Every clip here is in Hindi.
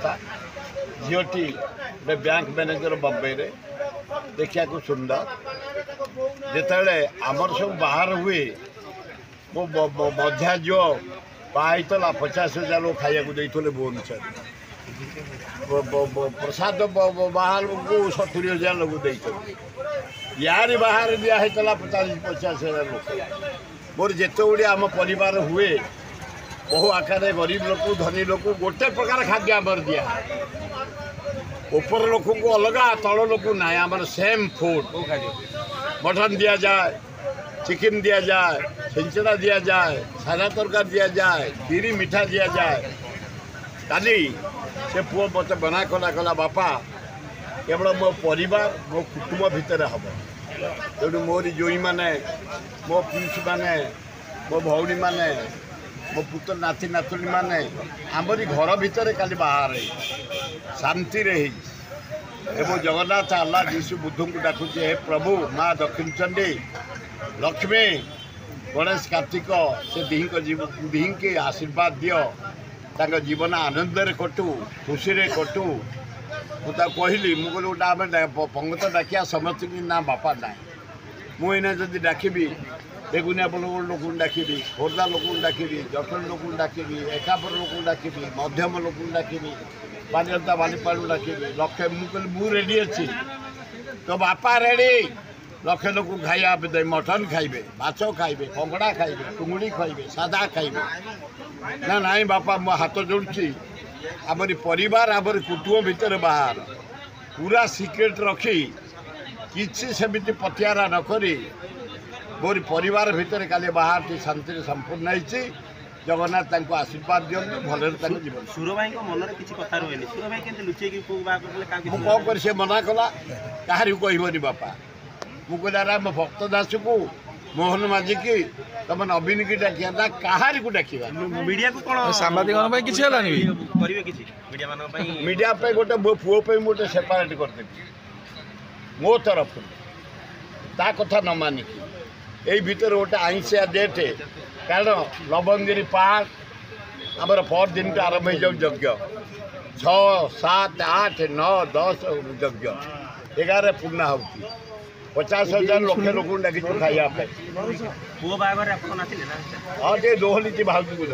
कथा झीटी गोटे बैंक मैनेजर बम्बई रे देखा सुंदर जिते आमर सब बाहर हुए मो मझा झील पाईला 50,000 लोग खाया भुवनेश्वर प्रसाद बाहर को 70,000 लोग यार बाहर दिहला 50,000 लोग मोर जिते गुड़िया आम परिवार हुए बहु आकार गरीब लोक धनी लोक गोटे प्रकार खाद्य आमर दिया ऊपर लोक को अलग तल लोक ना आमर सेम फूड मटन दि जाए चिकेन दि जाए छिंचड़ा दि जाए सादा तरकारी दि जाए खीरी मिठा दि जाए काली से पुओ मत बना कला बापा केवल मो परिवार मो कुटुंब भितर हम तेणु मोरी जोई मैंने मो पिंस मैंने मो भौणी मैंने मो पुत्र नाती नातुणी मैंने आमरी घर भितर काली बाहर शांति रही एवं जगन्नाथ अल्लाह जीशु बुद्ध को डाकुचे हे प्रभु माँ दक्षिण चंडी लक्ष्मी गणेश कार्तिक से दीही के आशीर्वाद दियो तांका जीवन आनंद कटू खुशी कटू मुझे कहली मुझे गोटे आम पंगत डाकिया समस्त ना बापा ना मुझे जब डाकबी बेगुनिया बलगढ़ लोक डाकबी खोर्धा लोक डाकबी जटन लोक डाकबी एकापुर लोक डाकबी मध्यम लोक डाकबी बालियंता बालीपाड़ डाकबी लक्षे मुझे रेडी अच्छी तो बापा रेडी लक्षे लोक खाया दे मटन खाइबे माछ खाइबे कंगड़ा खाइबे टुंगड़ी खाइबे सादा खाइबे ना नाई बापा मो हाथ जोड़ुची आमरी परिवार आमरी कुटुंब भितर बाहर पूरा सिक्रेट रखी किसी सेमिति पतियारा नकरी मोर परिवार भितर काली बाहर शांति संपूर्ण होती जगन्नाथ तांको आशीर्वाद दियंतु भले जीवन सुर भाई मन में किसी कथा रहे सुर भाई के लुचेक कौन कर मना कला कहार कहबनी बापा मुझे मो भक्त दास को मोहन माझी की तुम नवीन की डाकिया ना कहार को डाकिया मीडिया को कौन सांबादिक मीडिया गोटे मो पुओ गोटे सेपरेट करदेवी मो तरफ ता कथा न मानिकी यही भितर गोटे आईसिया डेट कारण लवंगिरी पहाड़ आमर पर दिन तो आरंभ हो यज्ञ 6, 7, 8, 9, 10 यज्ञ 11 पूर्णा हो 50,000 लक्षे लोक डाकी खाइबा पुओ बागर हाँ टे दोहली भाव को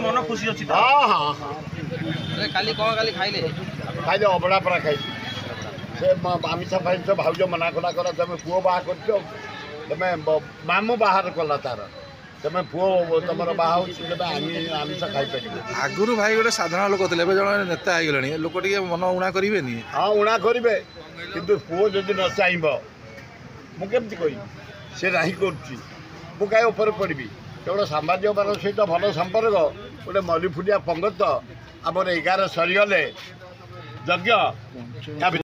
मन खुशी अच्छी हाँ हाँ हाँ खाइले अबड़ा परा खाई से आमिषा फाइस भाज मना कला करा तुम पुओ बाहा कर मामू बाहर कला तार तुम पुओ तुम बाहा आमिष खाईपर आगुरी भाई गोटे साधारण लोक थे जन नेता हो लोक मन उणा करें हाँ उणा करेंगे कि पुओ जदि न चाहब मुझे कह सी ना कर कहीं पड़ी केवल साम्बादिक मान सहित भल संपर्क गोटे मलिफुलिया पंगत आम 11 सरीगले यज्ञ